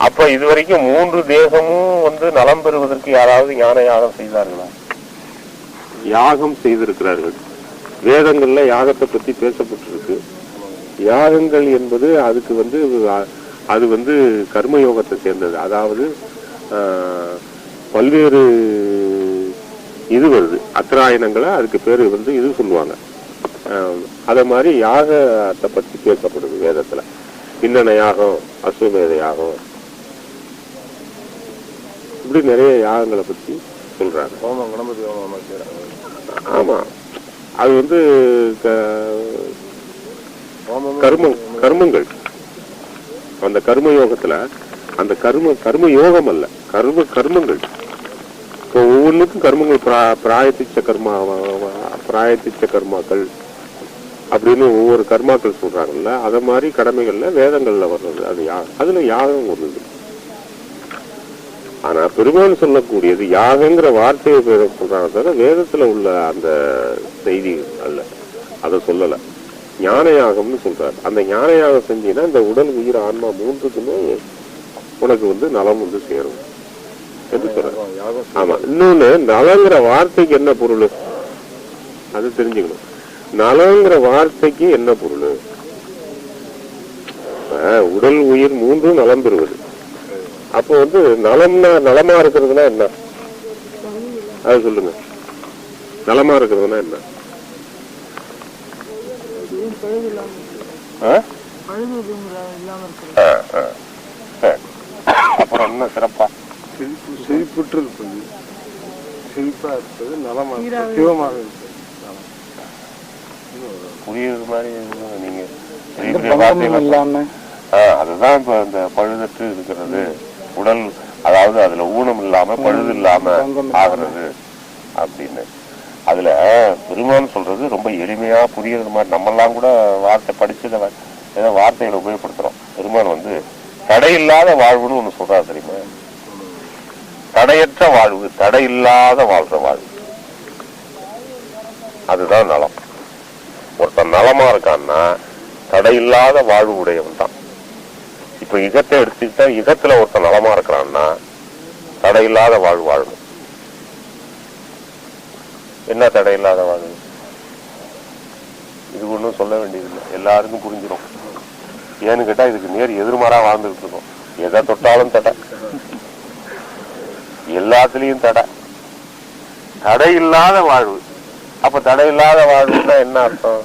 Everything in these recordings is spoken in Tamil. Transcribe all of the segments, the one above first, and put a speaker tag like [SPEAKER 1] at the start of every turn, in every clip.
[SPEAKER 1] அப்ப இதுவரைக்கும் 3 தேசமும் நலம் பெறுவதற்கு யாராவது ஞான யாகம் செய்தார்களா? யாகம் செய்திருக்கிறார்கள். வேதங்கள்ல யாகத்தை பத்தி பேசப்பட்டிருக்கு. யாகங்கள் என்பது அதுக்கு அது கர்மயோகத்தை சேர்ந்தது. அதாவது பல்வேறு இது வருது, அத்திராயணங்களை அதுக்கு பேரு இது சொல்லுவாங்க. அத மாதிரி யாகத்தை பத்தி பேசப்படுது வேதத்துல. இன்னன யாகம், அஸ்வமேத யாகம், இப்படி நிறைய யாகங்களை பத்தி சொல்றாங்க. ஆமா, அது கர்மங்கள். அந்த கர்ம யோகத்துல அந்த கர்ம யோகம் அல்ல, கர்மங்கள். இப்போ ஒவ்வொன்றுக்கும் கர்மங்கள், பிராயத்திச்ச கர்மாக்கள் அப்படின்னு ஒவ்வொரு கர்மாக்கள் சொல்றாங்கல்ல, அத மாதிரி கடமைகள்ல வேதங்கள்ல வர்றது. அது அதுல யாகம் வருது. ஆனா பெருமான் சொல்லக்கூடியது யாகங்கிற வார்த்தையை சொல்றாங்க தவிர வேதத்துல உள்ள அந்த செய்தி அல்ல, அதை சொல்லல. ஞான யாகம்னு சொல்றாரு. அந்த ஞான யாகம் செஞ்சீங்கன்னா இந்த உடல், உயிர், ஆன்மா 3க்குமே உனக்கு நலம் சேரும் என்று சொல்ற. ஆமா, இன்னொன்னு நலங்கிற வார்த்தைக்கு என்ன பொருள் அது தெரிஞ்சுக்கணும். நலங்கிற வார்த்தைக்கு என்ன பொருள்? உடல், உயிர் 3ம் நலம் பெறுவது. அப்போ நலமா இருக்கிறதுனா என்ன? அது சொல்லுங்க. நலமா இருக்கிறதுனா என்ன? அப்புறம் என்ன சிறப்பா? செழிப்புற்று இருப்பது, செழிப்பா இருப்பது, நலமா சிவமாக இருப்பது. புரியுது மாதிரி நீங்க அதுதான் இப்ப இந்த பழுதற்று இருக்கிறது உடல், அதாவது அதுல ஊனம் இல்லாம பழுது இல்லாம ஆகிறது அப்படின்னு. அதுல பெருமான் சொல்றது ரொம்ப எளிமையா புரியுறது மாதிரி. நம்மெல்லாம் கூட வார்த்தை படிச்சத ஏதோ வார்த்தைகளை உபயோகப்படுத்துறோம். பெருமான் தடையில்லாத வாழ்வுன்னு ஒண்ணு சொல்றாரு தெரியுமா? தடையற்ற வாழ்வு, தடையில்லாத வாழ்ற வாழ்வு, அதுதான் நலம். ஒருத்தன் நலமா இருக்கான்னா தடையில்லாத வாழ்வு உடையவன் தான். இப்ப யுகத்தை எடுத்துக்கிட்டா, யுகத்துல ஒருத்தன் நலமா இருக்கிறான்னா தடையில்லாத வாழ்வு வாழணும். என்ன தடையில்லாத வாழ்வு? இது ஒன்றும் சொல்ல வேண்டியதில்லை, எல்லாருக்கும் புரிஞ்சிடும். ஏன்னு கேட்டா இதுக்கு நேர் எதிர்மாறா வாழ்ந்துகிட்டு இருக்கோம். எதை தொட்டாலும் தடை, எல்லாத்துலயும் தடை, தடையில்லாத வாழ்வு. அப்ப தடையில்லாத வாழ்வுன்னா என்ன அர்த்தம்?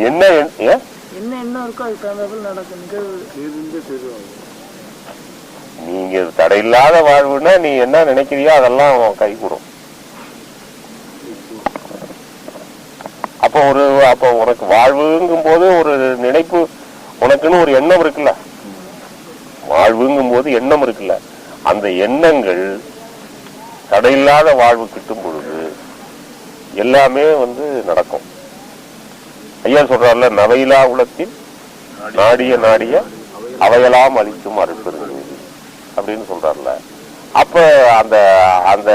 [SPEAKER 1] என்ன நீங்க தடையில்லாத வாழ்வுன்னா நீ என்ன நினைக்கிறியோ அதெல்லாம் கை கூடும். அப்போ உனக்கு வாழ்வுங்கும் போது ஒரு நினைப்பு, உனக்குன்னு ஒரு எண்ணம் இருக்குல்ல. வாழ்வுங்கும் போது எண்ணம் இருக்குல்ல, அந்த எண்ணங்கள் தடையில்லாத வாழ்வு கிட்டும் பொழுது எல்லாமே நடக்கும். ஐயா சொல்றாருல, நவையிலா உலகத்தில் நாடிய நாடிய அவையெல்லாம் அளிக்கும் அருட்பெருஞ்சோதி அப்படின்னு சொல்றாருல. அப்ப அந்த அந்த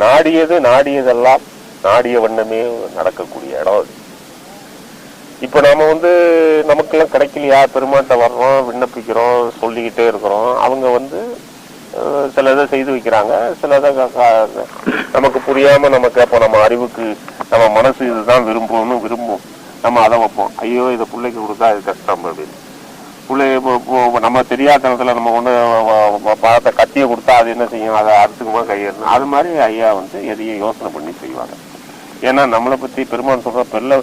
[SPEAKER 1] நாடியதெல்லாம் நாடிய வண்ணமே நடக்கக்கூடிய இடம். இப்ப நாம நமக்கெல்லாம் கிடைக்கலையா, பெருமாட்ட வர்றோம், விண்ணப்பிக்கிறோம், சொல்லிக்கிட்டே இருக்கிறோம். அவங்க சில இதை செய்து வைக்கிறாங்க, சில இதை நமக்கு புரியாம நமக்கு, அப்போ நம்ம அறிவுக்கு நம்ம மனசு இதுதான் விரும்பும், நம்ம அதை வைப்போம். ஐயோ இதை பிள்ளைக்கு கொடுத்தா இது கஷ்டம் அப்படின்னு. பிள்ளை நம்ம தெரியாதனத்துல நம்ம பழத்தை கத்திய கொடுத்தா அது என்ன செய்யும், அதை அறுத்துக்குமா கையெறணும். அது மாதிரி ஐயா எதையும் யோசனை பண்ணி செய்வாங்க. ஏன்னா நம்மளை பத்தி பெருமான் சொல்ற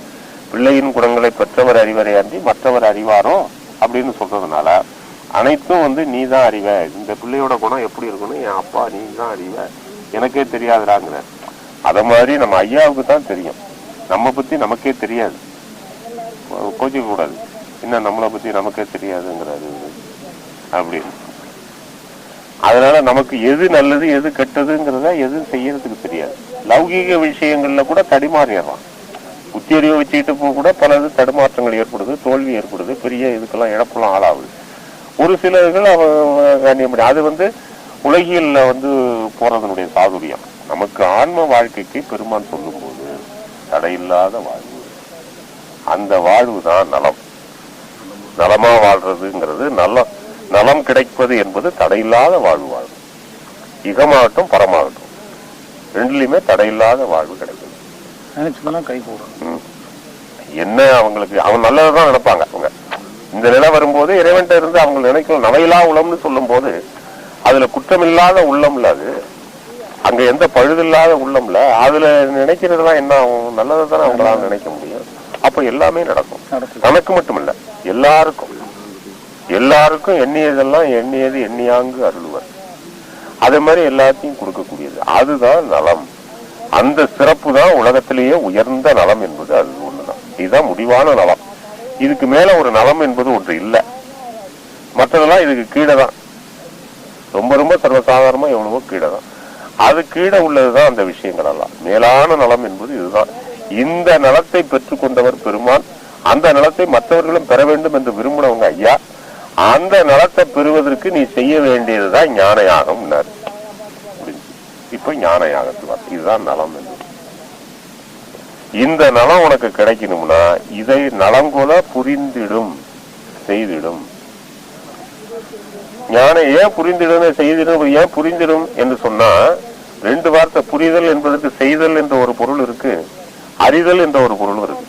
[SPEAKER 1] பிள்ளையின் குணங்களை பெற்றவர் அறிவரை அன்றி மற்றவர் அறிவாரோ அப்படின்னு சொல்றதுனால அனைத்தும் நீ தான் அறிவ. இந்த பிள்ளையோட குணம் எப்படி இருக்கணும், என் அப்பா நீ தான் அறிவ, எனக்கே தெரியாதுறாங்கிற. அத மாதிரி நம்ம ஐயாவுக்கு தான் தெரியும், நம்ம பத்தி நமக்கே தெரியாது. கோச்சிக்க கூடாது, என்ன நம்மளை பத்தி நமக்கே தெரியாதுங்கிறாரு அப்படின்னு. அதனால நமக்கு எது நல்லது எது கெட்டதுங்கிறத எது செய்யறதுக்கு தெரியாது. லௌகீக விஷயங்கள்ல கூட தடுமாறிடுறான். புத்தியறிவை வச்சுக்கிட்டு கூட பலது தடுமாற்றங்கள் ஏற்படுது, தோல்வி ஏற்படுது, பெரிய இதுக்கெல்லாம் இழப்பெல்லாம் ஆளாகுது. ஒரு சிலர்கள் அது உலகியல்ல போறதனுடைய சாதுரியம். நமக்கு ஆன்ம வாழ்க்கைக்கு பெருமான் சொல்லும் போது தடையில்லாத வாழ்வு, அந்த வாழ்வு தான் நலம். நலமா வாழ்றதுங்கிறது நலம் கிடைப்பது என்பது தடையில்லாத வாழ்வு வாழ்வு. இகமாகட்டும் பரமாகட்டும் ரெண்டுலயுமே தடையில்லாத வாழ்வு கிடைக்குது.
[SPEAKER 2] கை கூடும்.
[SPEAKER 1] என்ன அவங்களுக்கு அவன் நல்லதான் நினைப்பாங்க. அவங்க இந்த நிலை வரும்போது இறைவன்ட்ட இருந்து அவங்க நினைக்கணும். நவையில்லா உள்ளம்னு சொல்லும் போது அதுல குற்றமில்லாத உள்ளம்ல, அது அங்க எந்த பழுதில்லாத உள்ளம்ல, அதுல நினைக்கிறதுலாம் என்ன ஆகும்? நல்லதை தானே அவங்களால நினைக்க முடியும். அப்ப எல்லாமே நடக்கும். தனக்கு மட்டும் இல்ல, எல்லாருக்கும் எண்ணியதெல்லாம் எண்ணியது எண்ணியாங்கு அருள்வர். அதே மாதிரி எல்லாத்தையும் கொடுக்கக்கூடியது அதுதான் நலம். அந்த சிறப்பு தான் உலகத்திலேயே உயர்ந்த நலம் என்பது அது ஒண்ணுதான். இதுதான் முடிவான நலம். இதுக்கு மேல ஒரு நலம் என்பது ஒன்று இல்லை. மற்றதெல்லாம் இதுக்கு கீழே தான். ரொம்ப ரொம்ப சர்வசாதாரணமா எவ்வளவோ கீழே தான். அது கீழே உள்ளதுதான் அந்த விஷயங்கள் எல்லாம். மேலான நலம் என்பது இதுதான். இந்த நலத்தை பெற்றுக்கொண்டவர் பெருமான். அந்த நலத்தை மற்றவர்களும் பெற வேண்டும் என்று விரும்பினவங்க ஐயா. அந்த நலத்தை பெறுவதற்கு நீ செய்ய வேண்டியதுதான் ஞான யாகம். இப்ப ஞான யாகத்துக்கு இதுதான் நலம் என்று. இந்த நலம் உனக்கு கிடைக்கணும்னா இதை நலங்கொல புரிந்திடும் செய்திடும். ஞானம் ஏன் புரிந்திடும் செய்திடும், ஏன் புரிந்திடும் என்று சொன்னா ரெண்டு வார்த்தை. புரிதல் என்பதற்கு செய்தல் என்ற ஒரு பொருள் இருக்கு, அறிதல் என்ற ஒரு பொருள் இருக்கு.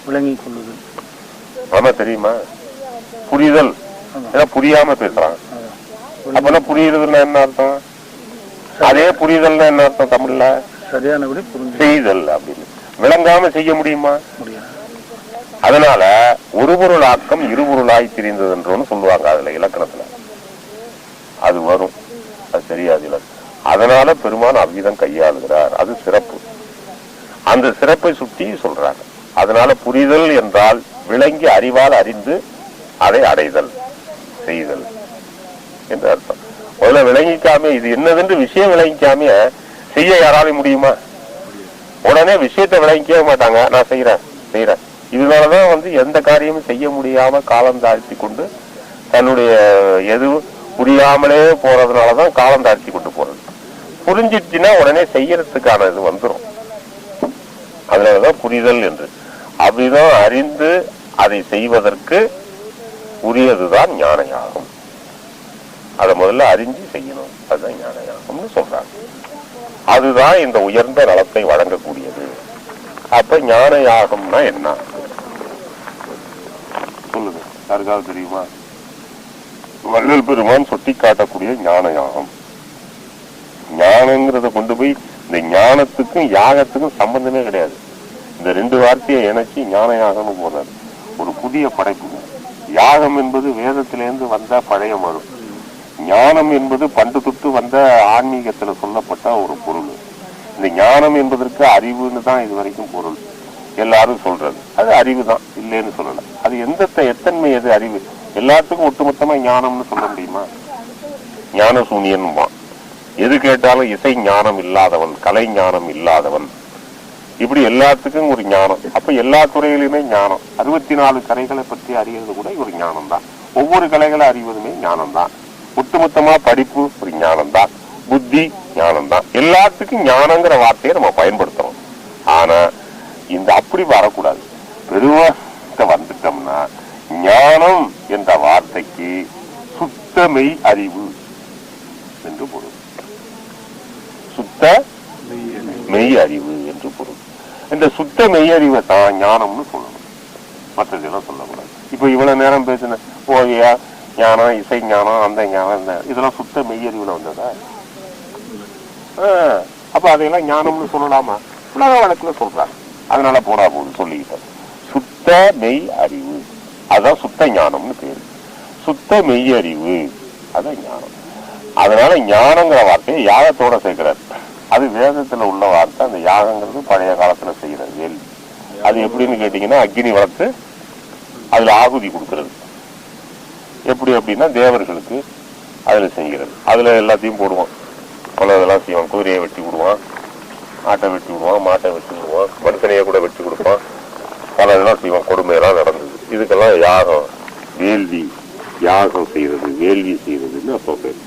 [SPEAKER 2] விளங்கிக் கொள்ளுதல்.
[SPEAKER 1] ஆமா, தெரியுமா? புரிதல் புரியாம பேசுறாங்க. அப்பெல்லாம் புரியுறதுன்னா என்ன அர்த்தம்? அதே புரிதல்னா என்ன அர்த்தம் தமிழ்ல?
[SPEAKER 2] சரியானபடி
[SPEAKER 1] செய்தல் அப்படின்னு. விளங்காம செய்ய முடியுமா?
[SPEAKER 2] முடியாது.
[SPEAKER 1] அதனால ஒரு பொருள் ஆக்கம் இருபொருளாய் தெரிந்தது என்றுன்னு சொல்லுவாங்க. அதுல இலக்கணத்துல அது வரும். அது சரியாது இலக்கணம். அதனால பெருமான் அவ்விதம் கையாளுகிறார். அது சிறப்பு. அந்த சிறப்பை சுட்டி சொல்றாங்க. அதனால புரிதல் என்றால் விளங்கி அறிவால் அறிந்து அதை அடைதல் செய்தல் என்று அர்த்தம். முதல்ல விளங்கிக்காம இது என்னதென்று விஷயம் விளங்கிக்காம செய்ய யாராலும் முடியுமா? உடனே விஷயத்தை விளங்கிக்கவே மாட்டாங்க. நான் செய்யறேன். இதனாலதான் எந்த காரியமும் செய்ய முடியாம காலம் தாழ்த்தி கொண்டு தன்னுடைய எது புரியாமலே போறதுனாலதான் காலம் தாழ்த்தி கொண்டு போறது. புரிஞ்சிடுச்சுன்னா உடனே செய்யறதுக்கான இது வந்துடும். அதனாலதான் புரிதல் என்று. அவ்விதம் அறிந்து அதை செய்வதற்கு உரியதுதான் ஞான யாகம். அதை முதல்ல அறிஞ்சு செய்யணும். அதுதான் ஞான யாகம்னு சொல்றாங்க. அதுதான் இந்த உயர்ந்த நலத்தை வழங்கக்கூடியது. அப்ப ஞான யாகம்னா என்ன சொல்லுங்க, யாருக்காவது தெரியுமா? வள்ளல் பெருமான் சுட்டி காட்டக்கூடிய ஞான யாகம். ஞானங்கிறத கொண்டு போய் இந்த ஞானத்துக்கும் யாகத்துக்கும் சம்பந்தமே கிடையாது. இந்த ரெண்டு வார்த்தையை இணைச்சி ஞான யாகம்னு போறாரு. ஒரு புதிய படைப்பு. யாகம் என்பது வேதத்திலேருந்து வந்த பழைய மறு. ஞானம் என்பது பண்டு தொட்டு வந்த ஆன்மீகத்துல சொல்லப்பட்ட ஒரு பொருள். இந்த ஞானம் என்பதற்கு அறிவுன்னு தான் இது வரைக்கும் பொருள். எல்லாரும் சொல்றது அது அறிவு தான், இல்லைன்னு சொல்லல. அது எத்தன்மை எது அறிவு? எல்லாத்துக்கும் ஒட்டுமொத்தமா ஞானம்னு சொல்ல முடியுமா? ஞான சூனியன்மா. எது கேட்டாலும் இசை ஞானம் இல்லாதவன், கலை ஞானம் இல்லாதவன், இப்படி எல்லாத்துக்கும் ஒரு ஞானம். அப்ப எல்லா துறையிலுமே ஞானம். 64 கலைகளை பற்றி அறிவது கூட ஒரு ஞானம் தான். ஒவ்வொரு கலைகளை அறிவதுமே ஞானம் தான். ஒட்டுமொத்தமா படிப்பு ஒரு ஞானம் தான். புத்தி ஞானம் தான். எல்லாத்துக்கும் ஞானங்கிற வார்த்தையை நம்ம பயன்படுத்துறோம். ஆனா இந்த அப்படி வரக்கூடாது. பெருவார்த்தை வந்துட்டோம்னா ஞானம் என்ற வார்த்தைக்கு சுத்த மெய் அறிவு என்று பொருள். சுத்த மெய் அறிவு என்று பொருள். இந்த சுத்த மெய் அறிவை தான் ஞானம்னு சொல்லணும். மற்றதெல்லாம் சொல்லக்கூடாது. இப்ப இவ்வளவு நேரம் பேசின ஓவியா ஞானம், இசை ஞானம், அந்த ஞானம், இதெல்லாம் சுத்த மெய்யறிவுல வந்ததா? அப்ப அதையெல்லாம் ஞானம்னு சொல்லலாமா? உலக வழக்குல சொல்றாங்க. அதனால போடா போது சொல்லிக்கிட்டோம். சுத்த மெய் அறிவு அதான் சுத்த ஞானம்னு பேரு. சுத்த மெய் அறிவு அதான் ஞானம். அதனால ஞானங்கிற வார்த்தையை யாகத்தோட சேர்க்கிறார். அது வேதத்துல உள்ள வார்த்தை. அந்த யாகங்கிறது பழைய காலத்துல செய்யறது வேள்வி. அது எப்படின்னு கேட்டீங்கன்னா அக்னி வளர்த்து அதுல ஆகுதி கொடுக்கறது. எப்படி அப்படின்னா தேவர்களுக்கு அதுல செய்கிறது. அதுல எல்லாத்தையும் போடுவான். பல இதெல்லாம் செய்வான். குதிரையை வெட்டி விடுவான், ஆட்டை வெட்டி விடுவான், மாட்டை வெட்டி விடுவான், மனுஷனையை கூட வெட்டி கொடுப்பான். பல இதெல்லாம் செய்வான். கொடுமையெல்லாம் நடந்தது. இதுக்கெல்லாம் யாகம், வேள்வி, யாகம் செய்யறது, வேள்வி செய்யறதுன்னு அப்போ பேர்.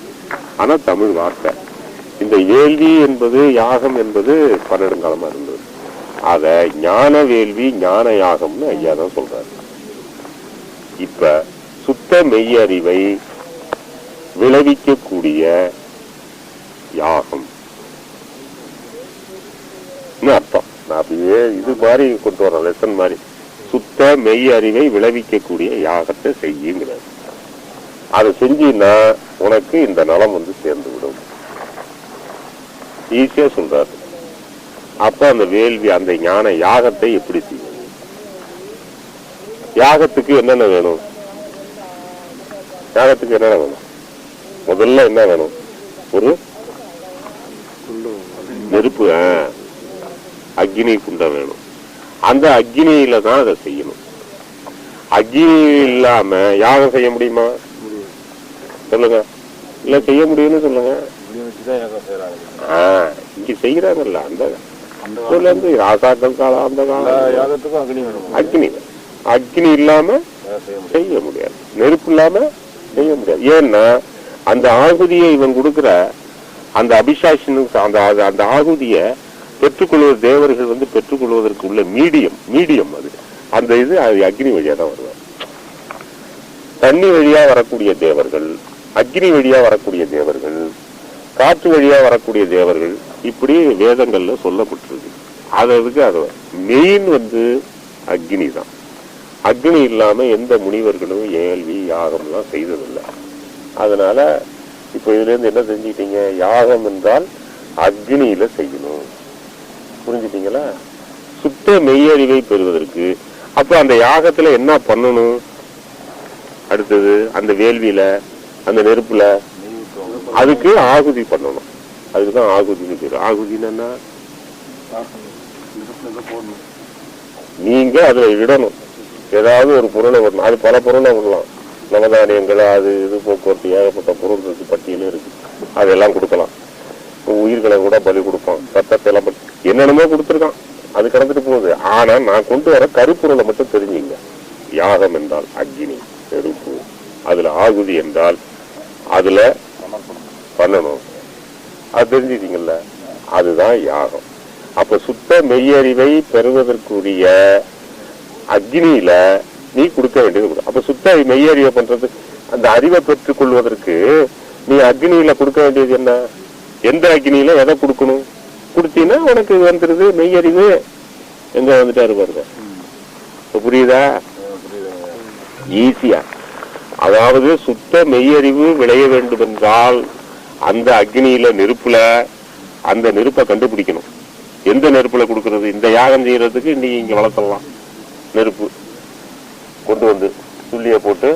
[SPEAKER 1] ஆனா தமிழ் வார்த்தை. இந்த வேள்வி என்பது யாகம் என்பது பன்னெடுங்காலமா இருந்தது. அத ஞான வேள்வி ஞான யாகம்னு ஐயா தான் சொல்றாரு. இப்ப சுத்த மெய்யறிவை விளைவிக்கக்கூடிய யாகம் அர்த்தம். நான் அப்படியே இது மாதிரி கொண்டு வரேன், லெசன் மாதிரி. சுத்த மெய் அறிவை விளைவிக்கக்கூடிய யாகத்தை செய்யுங்கிறார். அதை செஞ்சீன்னா உனக்கு இந்த நலம் வந்து சேர்ந்து விடும். ஈஸியா சொல்றாரு. அப்ப அந்த வேள்வி, அந்த ஞான யாகத்தை எப்படி செய்யும்? யாகத்துக்கு என்னென்ன வேணும்? யாகத்துக்கு என்னென்ன வேணும்? முதல்ல என்ன வேணும்? ஒரு நெருப்பு, அக்னி குண்டம் வேணும். அந்த அக்னியில தான் அதை செய்யணும். அக்னி இல்லாம யாகம் செய்ய முடியுமா? சொல்லுங்க. இல்ல செய்ய முடியும்னு சொல்லுங்க. இங்க செய்யறாங்கல்ல, அந்த ராசாக்கள் காலம், அந்த காலம் அக்னி. அக்னி இல்லாம செய்ய முடியாது, நெருப்பு இல்லாம செய்ய முடியாது. ஏன்னா அந்த ஆகுதியை இவன் கொடுக்கிற அந்த அபிஷாஷனுக்கு, அந்த ஆகுதிய பெற்றுக்கொள்வது தேவர்கள் வந்து பெற்றுக்கொள்வதற்கு உள்ள மீடியம் அது. அந்த இது அக்னி வழியா தான் வருவார். தண்ணி வழியா வரக்கூடிய தேவர்கள், அக்னி வழியா வரக்கூடிய தேவர்கள், காற்று வழியா வரக்கூடிய தேவர்கள், இப்படி வேதங்கள்ல சொல்லப்பட்டிருக்கு. அதுக்கு அது மெயின் வந்து அக்னி தான். அக்னி இல்லாம எந்த முனிவர்களும் ஏழ்வி யாகம் எல்லாம் செய்ததில்லை. அதனால இப்ப இதுல இருந்து என்ன செஞ்சுக்கிட்டீங்க? யாகம் என்றால் அக்னியில செய்யணும். புரிஞ்சுட்டீங்களா? சுத்த மெய்யறிவை பெறுவதற்கு அப்ப அந்த யாகத்துல என்ன பண்ணணும்? அடுத்தது அந்த வேள்வியில, அந்த நெருப்புல அதுக்கு ஆகுதி பண்ணணும். அதுக்குதான் ஆகுதின்னு பேரு. ஆகுதினா நீங்க அதை இடணும். ஏதாவது ஒரு பொருளை விடணும். அது பல பொருளை விடலாம். நவதானியங்கள், அது இது போக்குவரத்து, ஏகப்பட்ட பொருள் இருக்கு, பட்டியலும் இருக்கு. அதெல்லாம் கொடுக்கலாம். உயிர்களை கூட பலி கொடுப்பான், ரத்தத்தை எல்லாம் என்னென்னமோ கொடுத்துருக்கான். அது கடந்துட்டு போகுது. ஆனா நான் கொண்டு வர கருப்பொருளை மட்டும் தெரிஞ்சுங்க. யாகம் என்றால் அக்னி, நெருப்பு. அதுல ஆகுதி என்றால் அதுல பண்ணணும். அது தெரிஞ்சுட்டீங்கல்ல, அதுதான் யாகம். அப்ப சுத்த மெய்யறிவை பெறுவதற்குரிய அக்னியில நீ கொடுக்க வேண்டியது. அப்ப சுத்த மெய்யறிவை பண்றது, அந்த அறிவை பெற்றுக் கொள்வதற்கு நீ அக்னியில கொடுக்க வேண்டியது என்ன? எந்த அக்னியில எதை கொடுக்கணும்? கொடுத்தீங்கன்னா உனக்கு வந்துருது மெய்யறிவு. எங்க வந்துட்டாரு பாருங்க. புரியுதா? ஈஸியா. அதாவது சுத்த மெய்யறிவு விளைய வேண்டும் என்றால் அந்த அக்னியில, நெருப்புல, அந்த நெருப்பை கண்டுபிடிக்கணும். எந்த நெருப்புல கொடுக்கறது? இந்த யாகம் செய்யறதுக்கு நீ இங்க வளர்த்தலாம். நெருப்பு கொண்டு வந்து துள்ளிய போட்டு,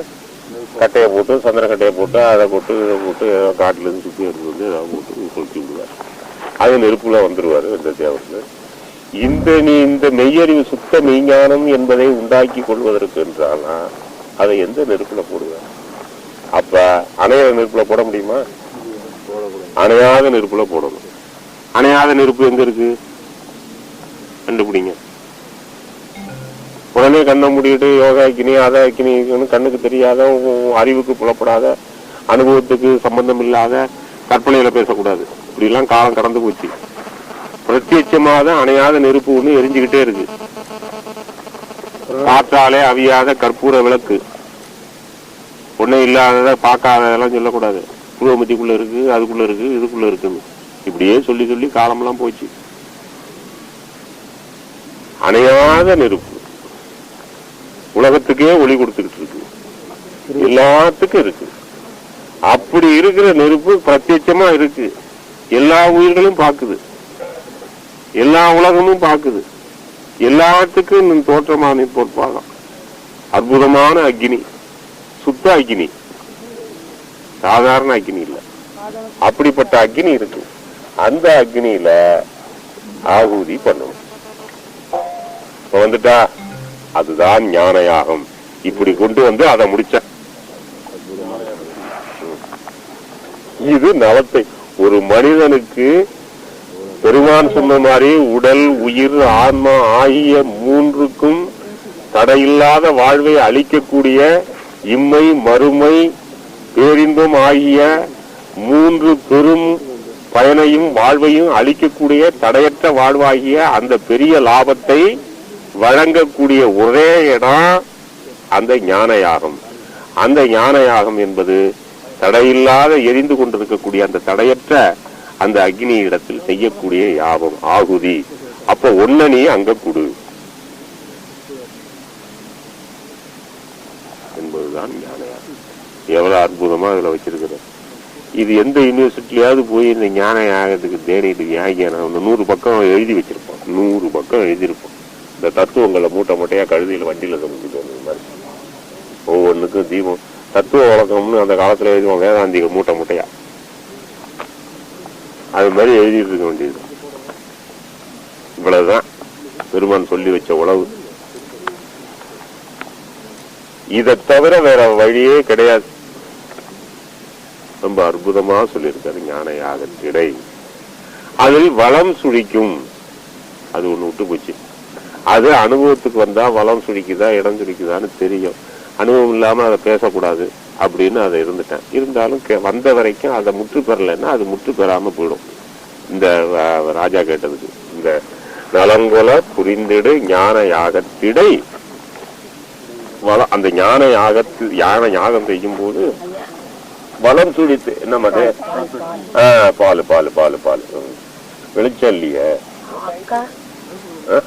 [SPEAKER 1] கட்டையை போட்டு, சந்திர கட்டையை போட்டு, அதை போட்டு, இதை போட்டு, காட்டுல இருந்து சுத்தி எடுத்து வந்து அதை போட்டு கொளுத்தி விடுவார். அது நெருப்புல வந்துருவாரு இந்த தேவர்கள். நீ இந்த மெய்யறிவு, சுத்த மெய்ஞானம் என்பதை உண்டாக்கி கொள்வதற்கு என்றானா அதை எந்த நெருப்புல போடுவார்? அப்ப அணையாத நெருப்புல போட முடியுமா? அணையாத நெருப்புல போடணும். அணையாத நெருப்பு எங்க இருக்கு? கண்டுபிடிங்க. உடனே கண்ணை மூடிட்டு யோகா அக்கினி, அதை அக்கினி, கண்ணுக்கு தெரியாத, அறிவுக்கு புலப்படாத, அனுபவத்துக்கு சம்பந்தம் இல்லாத கற்பனையில பேசக்கூடாது. இப்படி எல்லாம் காலம் கடந்து போச்சு. பிரத்யட்சமாக அணையாத நெருப்பு ஒண்ணு எரிஞ்சுக்கிட்டே இருக்கு. காற்றாலே அவியாத கற்பூர விளக்கு. ஒன்னும் இல்லாதத பார்க்காததெல்லாம் சொல்லக்கூடாது. புருவமத்திக்குள்ள இருக்கு, அதுக்குள்ள இருக்கு, இதுக்குள்ள இருக்குன்னு இப்படியே சொல்லி சொல்லி காலமெல்லாம் போச்சு. அணையாத நெருப்பு உலகத்துக்கே ஒளி கொடுத்துக்கிட்டு இருக்கு, எல்லாத்துக்கும் இருக்கு. அப்படி இருக்கிற நெருப்பு பிரத்யட்சமா இருக்கு. எல்லா உயிர்களும் பாக்குது, எல்லா உலகமும் பாக்குது. எல்லாத்துக்கும் தோற்றமான பொற்பாகம். அற்புதமான அக்னி, சுத்த அக்னி, சாதாரண அக்னி இல்ல. அப்படிப்பட்ட அக்னி இருக்கு. அந்த அக்னியில ஆகுதி பண்ணணும். வந்துட்டா அதுதான் ஞான யாகம். இப்படி கொண்டு வந்து அதை முடிச்ச. இது நலத்தை ஒரு மனிதனுக்கு பெருமான் சொன்ன மாதிரி உடல், உயிர், ஆன்மா ஆகிய மூன்றுக்கும் தடையில்லாத வாழ்வை அளிக்கக்கூடிய இம்மை, மறுமை, பேரின்பம் ஆகிய மூன்று பெரும் பயனையும் வாழ்வையும் அளிக்கக்கூடிய தடையற்ற வாழ்வாகிய அந்த பெரிய லாபத்தை வழங்கக்கூடிய ஒரே இடம் அந்த ஞான யாகம். அந்த ஞான யாகம் என்பது தடையில்லாத எரிந்து கொண்டிருக்கக்கூடிய அந்த தடையற்ற அந்த அக்னி இடத்தில் செய்யக்கூடிய யாகம் ஆகுதி. அப்ப ஒன்ன நீ அங்க கொடு என்பதுதான் ஞான யாகம். எவ்வளவு அற்புதமா இதுல வச்சிருக்கிற. இது எந்த யூனிவர்சிட்டியாவது போய் இந்த ஞான யாகத்துக்கு தேடிட்டு யாகியான 100 பக்கம் எழுதி வச்சிருப்போம். 100 பக்கம் எழுதியிருப்போம். இந்த தத்துவங்களை மூட்டை மூட்டையா கழுதியில வண்டியில சமைச்சிட்டு வந்தது மாதிரி ஒவ்வொன்றுக்கும் தீபம் தத்துவ வழக்கம்னு அந்த காலத்துல எழுதுவோம். வேதாந்திக மூட்டை மூட்டையா அது மாதிரி எழுதிட்டு இருக்க வேண்டியது. இவ்வளவுதான் பெருமான் சொல்லி வச்ச உழவு. இதை தவிர வேற வழியே கிடையாது. ரொம்ப அற்புதமா சொல்லியிருக்காரு ஞான யாகத்திடை. அதில் வளம் சுழிக்கும். அது ஒண்ணு விட்டு போச்சு. அது அனுபவத்துக்கு வந்தா வளம் சுழிக்குதா இடம் சுழிக்குதான்னு தெரியும். அனுபவம் இல்லாம அதை பேசக்கூடாது அப்படின்னு அதை இருந்துட்டேன். இருந்தாலும் வந்த வரைக்கும் அதை முற்று பெறலைன்னா அது முற்று பெறாம போயிடும். இந்த ராஜா கேட்டதுக்கு இந்த நலங்கொல புரிந்திடு ஞான யாகத்திடை வளம். அந்த ஞான யாகத்தில் யாகம் செய்யும் போது வளம் சுழித்து என்ன மாதிரி பால் பால் பால் பால் வெளிச்சம் இல்லையே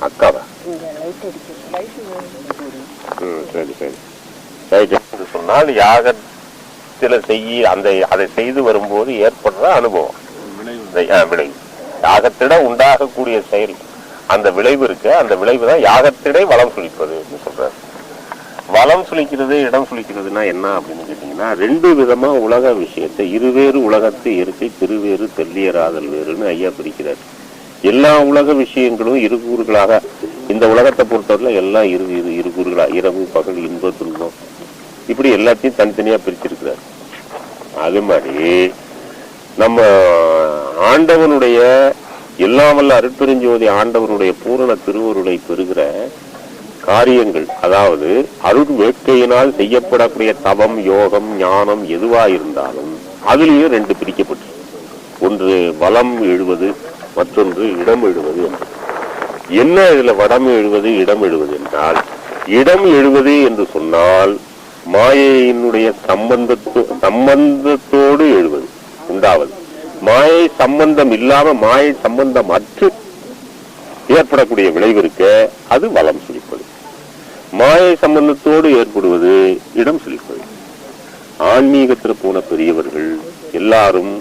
[SPEAKER 1] அக்காவா? சரி சரி சரி. சொன்னால் யாகத்தில செய்ய அதை செய்து வரும்போது ஏற்படுற அனுபவம் விளைவு. யாகத்திட உண்டாகக்கூடிய செயல் அந்த விளைவு இருக்கு. அந்த விளைவு தான் யாகத்திடை வளம் சுழிப்பது சொல்றாரு. வளம் சுழிக்கிறது இடம் சுழிக்கிறதுனா என்ன அப்படின்னு கேட்டீங்கன்னா, 2 விதமா உலக விஷயத்தை இருவேறு உலகத்தை இருக்கை திருவேறு தெல்லியராதல் வேறுன்னு ஐயா பிரிக்கிறார். எல்லா உலக விஷயங்களும் இரு கூறுகளாக, இந்த உலகத்தை பொறுத்தவரை எல்லாம் இரு கூறுகளா, இரவு பகல் இன்ப துன்பம் இப்படி எல்லாத்தையும் தனித்தனியா பிரிச்சிருக்கிறார். அது மாதிரி நம்ம ஆண்டவனுடைய எல்லாம் வல்ல அருட்பெருஞ்சோதி ஆண்டவனுடைய பூரண திருவருளை பெறுகிற காரியங்கள், அதாவது அருள் வேட்கையினால் செய்யப்படக்கூடிய தவம் யோகம் ஞானம் எதுவா இருந்தாலும் அதுலயும் 2 பிரிக்கப்பட்டு, ஒன்று வலம் எழுவது, மற்றொன்று இடம் எழுவது. என்ன இதுல வடம் எழுவது இடம் எழுவது என்றால், இடம் எழுவது என்று சொன்னால் மாயையினுடைய சம்பந்தத்தோடு எழுவது உண்டாவது. மாயை சம்பந்தம் இல்லாம மாயை சம்பந்தம் அற்று ஏற்படக்கூடிய விளைவு இருக்க அது வலம் சுழிப்பது. மாயை சம்பந்தத்தோடு ஏற்படுவது இடம் சுழிப்பது. ஆன்மீகத்தில் போன பெரியவர்கள் எல்லாரும்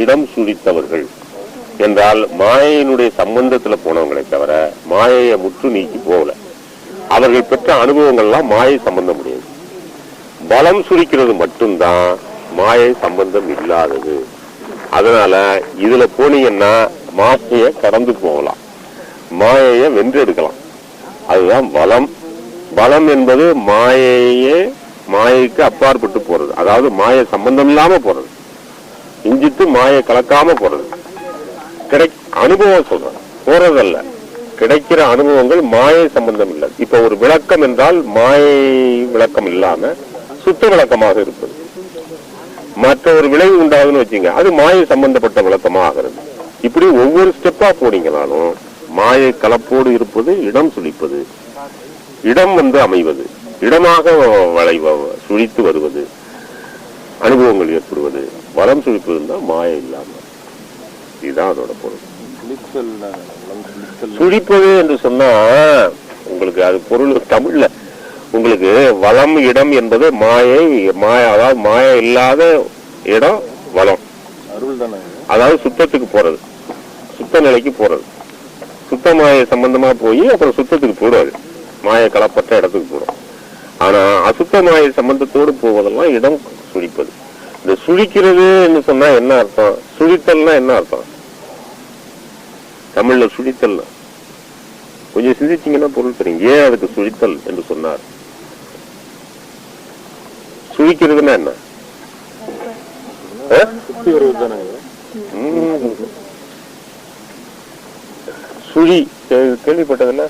[SPEAKER 1] இடம் சுழித்தவர்கள் என்றால் மாயையினுடைய சம்பந்தத்துல போனவங்களை தவிர மாயையை முற்று நீக்கி போகல. அவர்கள் பெற்ற அனுபவங்கள்லாம் மாயை சம்பந்தம் முடியாது. பலம் சுழிக்கிறது மட்டும்தான் மாயை சம்பந்தம் இல்லாதது. அதனால இதுல போனீங்கன்னா மாயையை கடந்து போகலாம், மாயையை வென்றெடுக்கலாம். அதுதான் பலம். பலம் என்பது மாயைக்கு அப்பாற்பட்டு போறது, அதாவது மாயை சம்பந்தம் இல்லாம போறது, இஞ்சிட்டு மாயை கலக்காம போறது. அனுபவம் சொல்றேன், போறதல்ல. கிடைக்கிற அனுபவங்கள் மாயை சம்பந்தம் இல்லை. இப்ப ஒரு விளக்கம் என்றால் மாயை விளக்கம் இல்லாம சுத்த விளக்கமாக இருப்பது. மற்ற ஒரு விளைவு உண்டாகுதுன்னு வச்சுங்க, அது மாயை சம்பந்தப்பட்ட விளக்கமா ஆகிறது. இப்படி ஒவ்வொரு ஸ்டெப்பா போனீங்கனாலும் மாயை கலப்போடு இருப்பது இடம் சுழிப்பது, இடம் அமைவது, இடமாக சுழித்து வருவது, அனுபவங்கள் ஏற்படுவது. வலம் சுழிப்பது தான் மாயை இல்லாம. இதுதான் அதோட பொருள். சுழிப்பது என்று சொன்னா உங்களுக்கு அது பொருள் தமிழ்ல உங்களுக்கு வலம் இடம் என்பது மாயை, அதாவது மாயை இல்லாத இடம் வலம். அதாவது சுத்தத்துக்கு போறது, சுத்த நிலைக்கு போறது. சுத்த மாயை சம்பந்தமா போய் அப்புறம் சுத்தத்துக்கு போடுவாரு, மாயை கலப்பட்ட இடத்துக்கு போடும். ஆனா அசுத்த மாயை சம்பந்தத்தோடு போவதெல்லாம் இடம் சுழிப்பது. இந்த சுழிக்கிறது என்று சொன்னா என்ன அர்த்தம்? சுழித்தல்னா என்ன அர்த்தம் தமிழ்ல? சுழித்தல் கொஞ்சம் சிந்திச்சீங்கன்னா பொருள் தெரியும். ஏன் அதுக்கு சுழித்தல் என்று சொன்னார்? சுழிக்கிறதுனா என்ன? சுழி கேள்விப்பட்டதில்ல?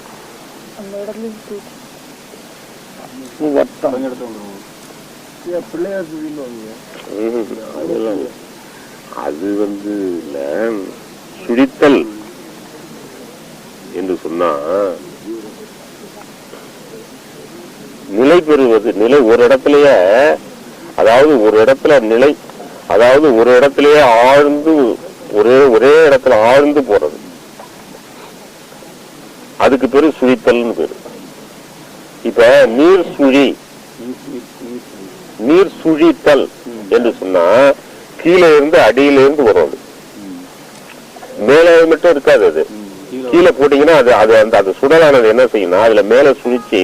[SPEAKER 1] அது இல்ல, சுழித்தல் என்று சொன்னா நிலை பெறுவது, நிலை ஒரு இடத்திலேயே, அதாவது ஒரு இடத்துல நிலை, அதாவது ஒரு இடத்திலேயே ஆழ்ந்து ஒரே இடத்துல ஆழ்ந்து போறது, அதுக்கு பேரு சுழித்தல்னு பேரு. இப்ப நீர் சுழித்தல் என்று சொன்னா கீழே இருந்து அடியிலிருந்து வரும். மேல மட்டும் இருக்காது, அது கீழே போட்டீங்கன்னா அது சுடலானது என்ன செய்யணும், அதுல மேல சுழிச்சு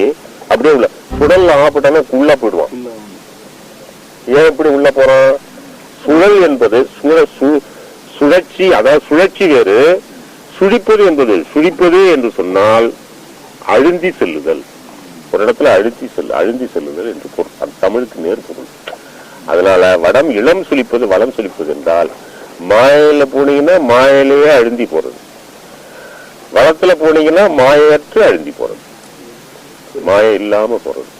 [SPEAKER 1] அப்படியே உள்ள சுடல் ஆகப்பட்டானா உள்ள போயிடுவான். ஏன் இப்படி உள்ள போறான்? சுழல் என்பது சுழற்சி, அதாவது சுழற்சி வேறு, சுழிப்பது என்பது, சுழிப்பது என்று சொன்னால் அழுந்தி செல்லுதல், ஒரு இடத்துல அழுந்தி செல்லுதல் என்று பொருள், தமிழுக்கு நேர் பொருள். அதனால வடம் இளம் சுழிப்பது வளம் சுழிப்பது என்றால், மாயில போனீங்கன்னா மாயிலேயே அழுந்தி போறது, வளத்துல போனீங்கன்னா மாயற்று அழுந்தி போறது, மாய இல்லாம போறது.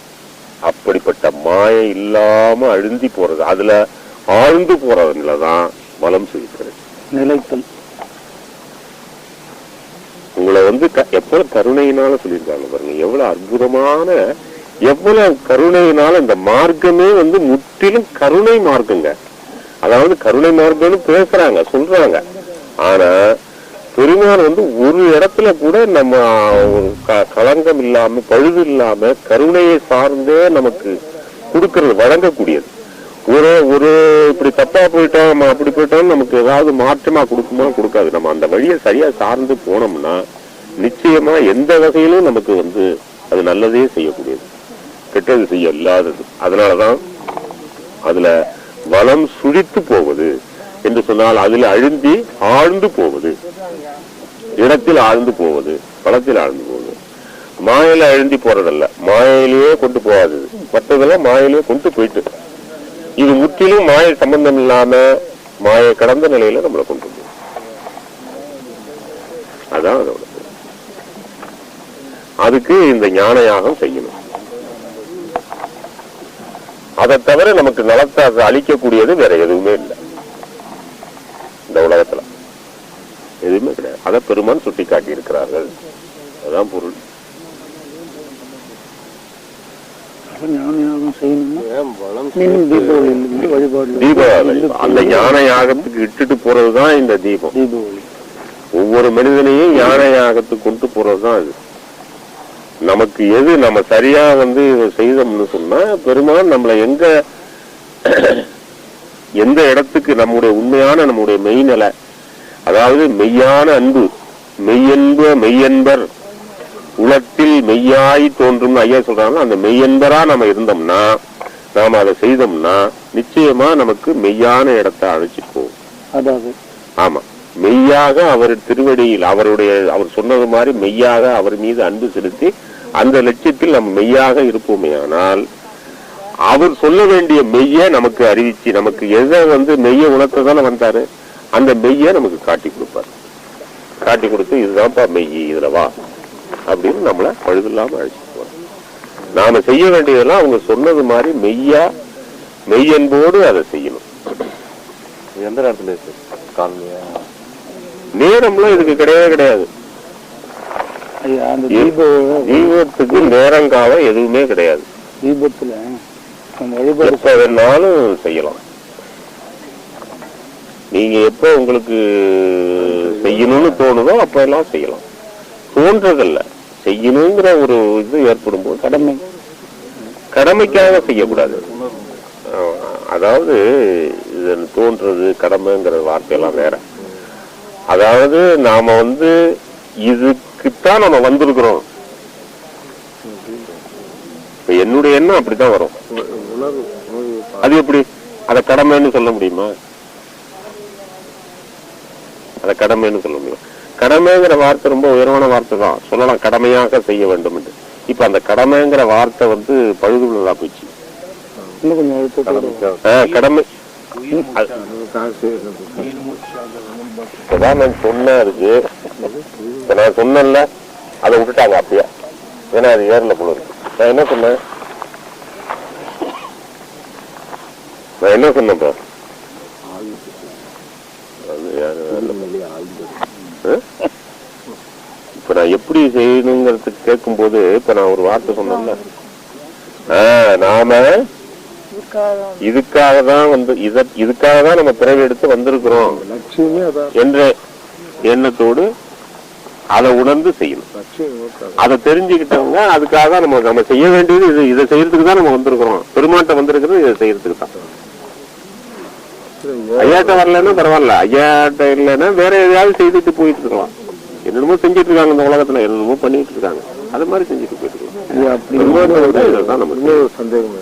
[SPEAKER 1] அப்படிப்பட்ட மாய இல்லாம அழுந்தி போறது, அதுல ஆழ்ந்து போறதுலதான் வளம் சுழிக்கிறது,
[SPEAKER 2] நிலைத்தல்.
[SPEAKER 1] உங்களை எவ்வளவு கருணையினால சொல்லியிருக்காங்க பாருங்க, எவ்வளவு அற்புதமான, எவ்வளவு கருணையினால. இந்த மார்க்கமே முற்றிலும் கருணை மார்க்கங்க. அதாவது கருணை மார்க்கம்னு பேசுறாங்க, சொல்றாங்க. ஆனா பெருமாள் ஒரு இடத்துல கூட நம்ம களங்கம் இல்லாம, பழுது இல்லாம, கருணையை சார்ந்தே நமக்கு கொடுக்கறது, வழங்கக்கூடியது. ஒரு இப்படி தப்பா போயிட்டோம், அப்படி போயிட்டோம், நமக்கு ஏதாவது மாற்றமா கொடுக்குமா? கொடுக்காது. நம்ம அந்த வழியை சரியா சார்ந்து போனோம்னா நிச்சயமா எந்த வகையிலும் நமக்கு அது நல்லதே செய்யக்கூடியது, கெட்டது செய்ய இல்லாதது. அதனாலதான் அதுல வளம் சுழித்து போவது என்று சொன்னால், அதில் அழுந்தி ஆழ்ந்து போவது, இடத்தில் ஆழ்ந்து போவது, பலத்தில் ஆழ்ந்து போவது. மாயில அழுந்தி போறதல்ல, மாயிலேயே கொண்டு போகாது, மற்றதெல்லாம் மாயிலேயே கொண்டு போயிட்டு, இது முற்றிலும் மாய சம்பந்தம் இல்லாம மாய கடந்த நிலையில நம்மளை கொண்டு போகும். அதான் அதோட. அதுக்கு இந்த ஞான யாகம் செய்யணும். அதை தவிர நமக்கு நலத்தை அளிக்கக்கூடியது வேற எதுவுமே இல்லை இந்த உலகத்துல, எதுவுமே கிடையாது. அதை பெருமான் சுட்டி காட்டி இருக்கிறார்கள். அதான் பொருள். தீபாவளி அந்த ஞான யாகத்துக்கு இட்டுட்டு போறதுதான் இந்த தீபம். ஒவ்வொரு மனிதனையும் ஞான யாகத்துக்கு கொண்டு போறதுதான் அது. நமக்கு எது நம்ம சரியா செய்தோம்னு சொன்னா, பெருமான் நம்மளை எந்த இடத்துக்கு நம்முடைய உண்மையான நம்முடைய மெய்நிலை, அதாவது மெய்யான அன்பு, மெய்யன்பர் உலகத்தில் மெய்யாய் தோன்றும் ஐயா சொல்றாங்க. அந்த மெய்யன்பரா நம்ம இருந்தோம்னா, நாம அதை செய்தோம்னா நிச்சயமா நமக்கு மெய்யான இடத்தை அழைச்சிட்டு போகும். அதாவது ஆமா, மெய்யாக அவர் திருவடியில் அவர் சொன்னது மாதிரி மெய்யாக அவர் மீது அன்பு செலுத்தி அந்த லட்சியத்தில் நம்ம மெய்யாக இருப்போமே. ஆனால் அவர் சொல்ல வேண்டிய மெய்ய நமக்கு அறிவிச்சு, நமக்கு எதை மெய்ய உணர்த்ததான வந்தாரு, அந்த மெய்ய நமக்கு காட்டி கொடுப்பார். காட்டி கொடுத்து இதுதான்ப்பா மெய், இதுல வா அப்படின்னு நம்மள பழுதில்லாம அழைச்சிட்டு போறோம். நாம செய்ய வேண்டியதெல்லாம் அவங்க சொன்னது மாதிரி மெய்யன்போடு அதை செய்யணும்.
[SPEAKER 3] எந்த நேரத்துல காலனியா
[SPEAKER 1] நேரம்லாம் இதுக்கு கிடையவே கிடையாது. தீபத்துக்கு நேரங்காலம் எதுவுமே கிடையாது.
[SPEAKER 2] தீபத்துல
[SPEAKER 1] எப்ப வேணாலும் செய்யலாம். நீங்க எப்ப உங்களுக்கு செய்யணும்னு தோணுதோ அப்ப எல்லாம் செய்யலாம். தோன்றதில்ல, செய்யணுங்கிற ஒரு இது ஏற்படும் போது கடமைக்காக செய்யக்கூடாது. அதாவது இது தோன்றது கடமைங்கிற வார்த்தையெல்லாம் வேற. அதாவது நாம இதுக்குத்தான் நம்ம வந்திருக்கிறோம். என்னுடைய எண்ணம் அப்படித்தான் வரும். அது எப்படி அத கடமைன்னு சொல்ல முடியுமா? அத கடமைன்னு சொல்ல முடியும். கடமைங்கிற வார்த்தை ரொம்ப உயர்வான வார்த்தை தான், சொல்லலாம் கடமையாக செய்ய வேண்டும் என்று. இப்ப அந்த கடமைங்கிற வார்த்தை பழுதுள்ளதா போச்சு. கடமை இப்பதான் நான் சொன்ன இருக்கு. இப்ப நான் சொன்னேன்ல, அதை விட்டுட்டாங்க அப்படியே. ஏன்னா அது ஏறல போல இருக்கு. நான் என்ன சொன்னேன் இப்ப நான் எப்படி செய்யணுங்கிறதுக்கு கேட்கும் போது, இப்ப நான் ஒரு வார்த்தை சொன்னேன்ல, நாம இதுக்காக தான் வந்து இதுக்காக தான் நம்ம பிறவி எடுத்து வந்திருக்கிறோம்
[SPEAKER 2] லட்சியமே அதான்.
[SPEAKER 1] என்ற எண்ணத்தோடு அதை உணர்ந்து செய்யணும். அதை தெரிஞ்சுக்கிட்டவங்க அதுக்காக தான் நம்ம செய்ய வேண்டியது இதை செய்யறதுக்கு தான் நம்ம வந்திருக்கிறோம். பெருமாட்டம் வந்திருக்கிறது இதை செய்யறதுக்கு தான். ஐயாட்ட வரலன்னா பரவாயில்ல, ஐயாட்ட இல்லைன்னா வேற எதையாவது செய்துட்டு போயிட்டு இருக்கலாம். என்னென்னமோ செஞ்சுட்டு இருக்காங்க இந்த உலகத்துல, என்னென்னமோ பண்ணிட்டு இருக்காங்க. அது மாதிரி செஞ்சுட்டு போயிட்டு இருக்கலாம்.
[SPEAKER 2] அப்படி
[SPEAKER 1] இதுதான் நம்ம
[SPEAKER 2] சந்தேகம்